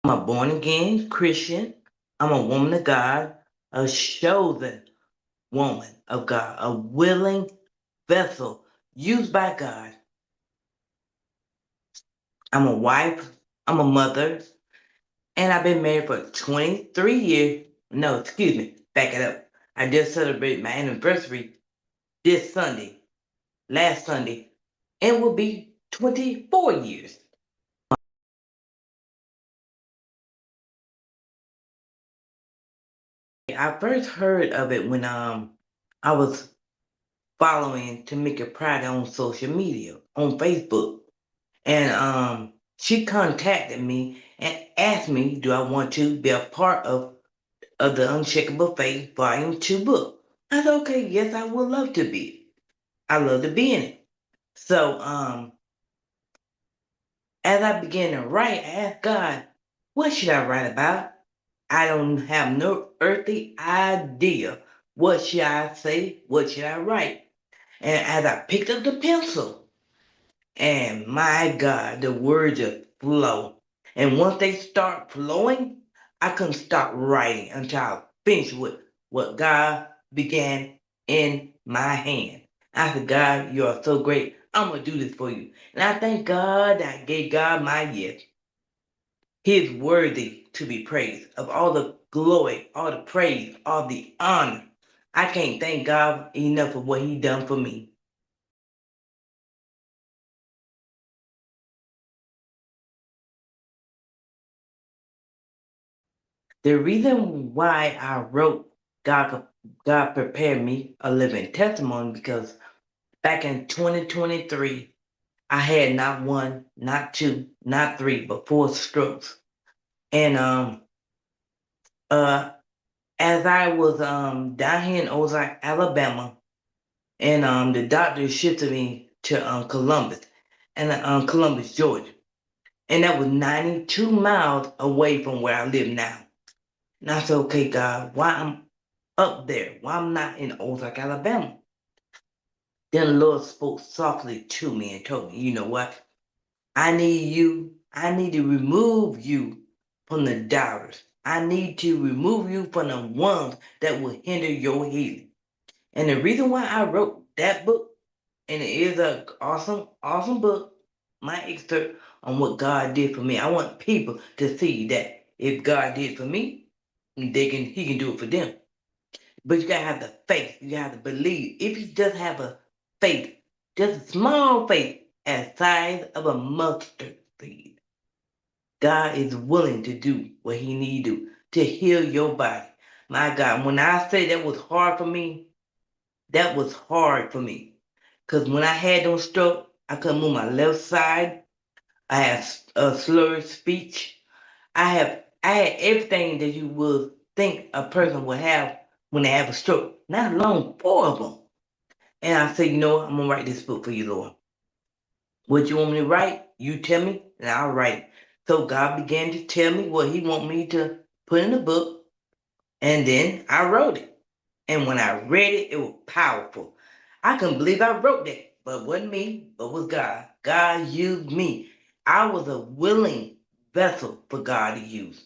I'm a born-again Christian. I'm a woman of God, a chosen woman of God, a willing vessel used by God. I'm a wife. I'm a mother. And I've been married for 23 years. No, excuse me. Back it up. I just celebrated my anniversary this Sunday, last Sunday. It will be 24 years. I first heard of it when I was following Tamika Pride on social media, on Facebook. And she contacted me and asked me, do I want to be a part of the Unshakable Faith Volume 2 book? I said, okay, yes, I would love to be. I love to be in it. So as I began to write, I asked God, what should I write about? I don't have no earthly idea. What should I say? What should I write? And as I picked up the pencil, and my God, the words just flow. And once they start flowing, I couldn't stop writing until I finished with what God began in my hand. I said, God, you are so great. I'm going to do this for you. And I thank God that I gave God my yes. He is worthy to be praised of all the glory, all the praise, all the honor. I can't thank God enough for what he done for me. The reason why I wrote God prepared me a living testimony because back in 2023, I had not one, not two, not three, but four strokes. And uh as I was down here in Ozark, Alabama, and the doctor shifted me to Columbus and Columbus, Georgia. And that was 92 miles away from where I live now. And I said, okay, God, why I'm up there? Why I'm not in Ozark, Alabama? Then the Lord spoke softly to me and told me, you know what? I need you. I need to remove you from the doubters. I need to remove you from the ones that will hinder your healing. And the reason why I wrote that book, and it is an awesome, awesome book, my excerpt on what God did for me. I want people to see that if God did for me, he can do it for them. But you gotta have the faith. You gotta believe. If you just have a faith, just a small faith, as size of a mustard seed, God is willing to do what He need to heal your body. My God, when I say that was hard for me, that was hard for me. Cause when I had those stroke, I couldn't move my left side. I had a slurred speech. I had everything that you would think a person would have when they have a stroke. Not alone four of them. And I said, you know what? I'm gonna write this book for you, Lord. What you want me to write? You tell me, and I'll write. So God began to tell me what He want me to put in the book, and then I wrote it. And when I read it, it was powerful. I couldn't believe I wrote that, but it wasn't me, but it was God. God used me. I was a willing vessel for God to use.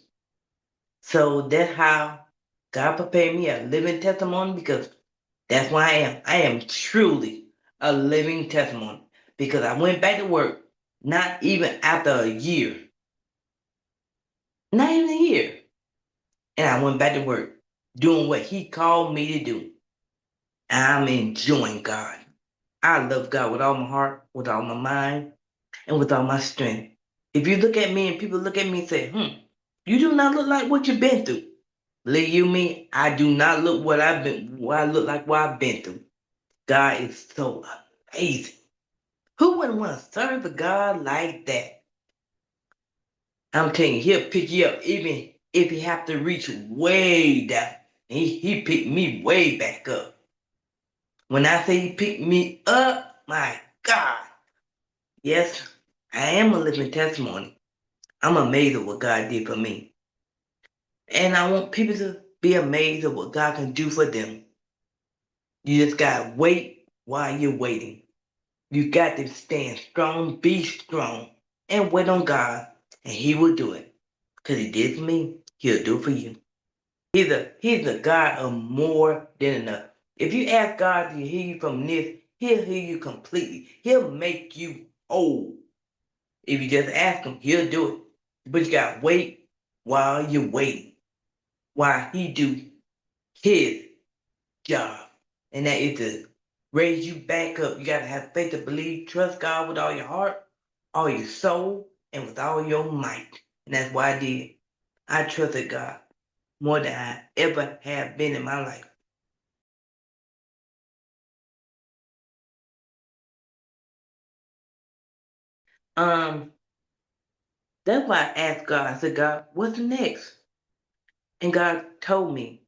So that's how God prepared me a living testimony because that's what I am. I am truly a living testimony because I went back to work not even after a year, not even a year. And I went back to work doing what He called me to do. I'm enjoying God. I love God with all my heart, with all my mind, and with all my strength. If you look at me and people look at me and say, you do not look like what you've been through. Believe you me, I do not look what I look like what I've been through. God is so amazing. Who wouldn't want to serve a God like that? I'm telling you, He'll pick you up even if He have to reach way down. He picked me way back up. When I say He picked me up, my God. Yes, I am a living testimony. I'm amazed at what God did for me. And I want people to be amazed at what God can do for them. You just gotta wait while you're waiting. You got to stand strong, be strong, and wait on God, and He will do it. Because he did for me, he'll do for you. He's a God of more than enough. If you ask God to heal you from this, he'll heal you completely. He'll make you whole. If you just ask him, he'll do it. But you gotta wait while you're waiting. While he do his job. And that is to raise you back up. You gotta have faith to believe, trust God with all your heart, all your soul, and with all your might. And that's what I did. I trusted God more than I ever have been in my life. That's why I asked God, I said, God, what's next? And God told me,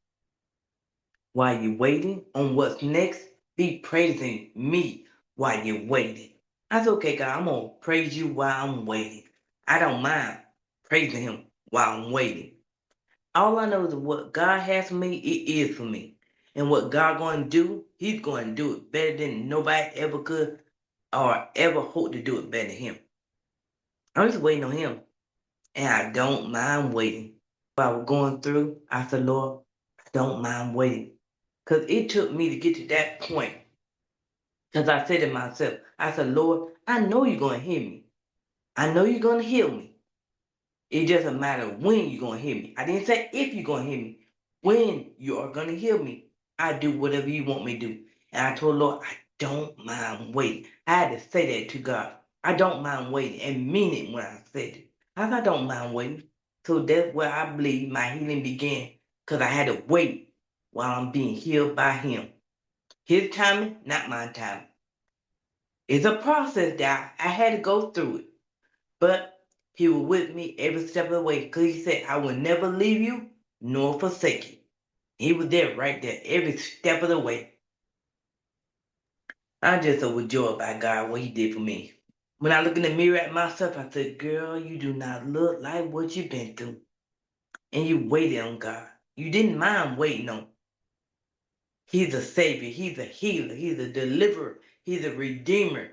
while you're waiting on what's next, be praising me while you're waiting. I said, okay, God, I'm going to praise you while I'm waiting. I don't mind praising him while I'm waiting. All I know is what God has for me, it is for me. And what God going to do, he's going to do it better than nobody ever could or ever hope to do it better than him. I'm just waiting on him. And I don't mind waiting. What I was going through, I said, Lord, I don't mind waiting. Because it took me to get to that point. Because I said to myself, I said, Lord, I know you're going to hear me. I know you're going to heal me. It doesn't matter when you're going to hear me. I didn't say if you're going to hear me. When you are going to heal me, I do whatever you want me to do. And I told Lord, I don't mind waiting. I had to say that to God. I don't mind waiting and mean it when I said it. I don't mind waiting. So that's where I believe my healing began. Because I had to wait while I'm being healed by him. His timing, not my timing. It's a process that I had to go through it. But he was with me every step of the way because he said, I will never leave you nor forsake you. He was there right there every step of the way. I'm just overjoyed by God, what he did for me. When I look in the mirror at myself, I said, girl, you do not look like what you've been through. And you waited on God. You didn't mind waiting on. He's a savior. He's a healer. He's a deliverer. He's a redeemer.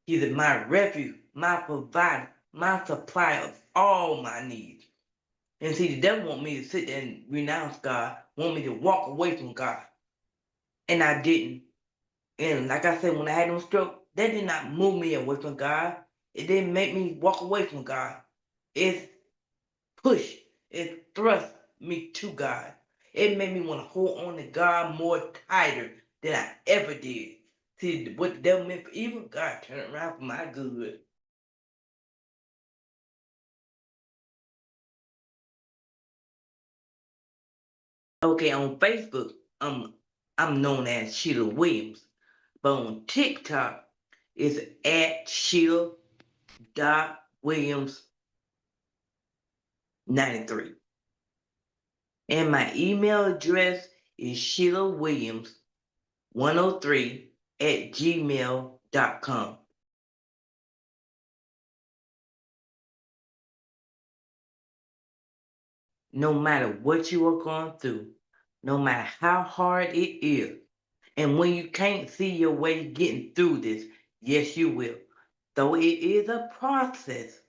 He's my refuge, my provider, my supplier of all my needs. And see, the devil want me to sit there and renounce God, want me to walk away from God. And I didn't. And like I said, when I had no stroke, that did not move me away from God. It didn't make me walk away from God. It pushed, it thrust me to God. It made me want to hold on to God more tighter than I ever did. See, what the devil meant for evil, God turned it around for my good. Okay, on Facebook, I'm known as Shelia Williams. But on TikTok, it's at Sheila.Williams93. And my email address is SheilaWilliams103@gmail.com. No matter what you are going through, no matter how hard it is, and when you can't see your way getting through this, yes, you will. Though it is a process,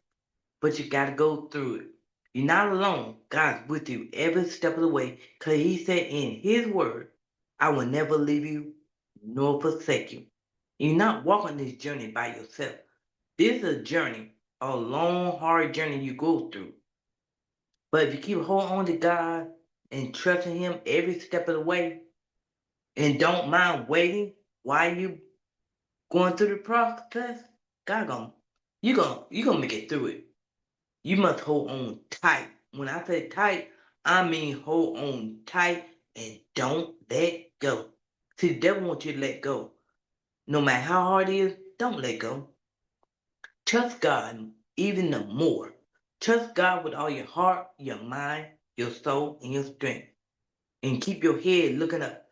but you got to go through it. You're not alone. God's with you every step of the way because he said in his word, I will never leave you nor forsake you. You're not walking this journey by yourself. This is a journey, a long, hard journey you go through. But if you keep holding on to God and trusting him every step of the way and don't mind waiting while you going through the process, you're gonna make it through it. You must hold on tight. When I say tight, I mean hold on tight and don't let go. See, the devil wants you to let go. No matter how hard it is, don't let go. Trust God even the more. Trust God with all your heart, your mind, your soul, and your strength. And keep your head looking up.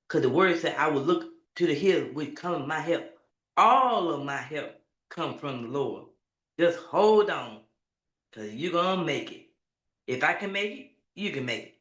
Because the word said, I will look to the hill which comes my help. All of my help come from the Lord. Just hold on, because you're going to make it. If I can make it, you can make it.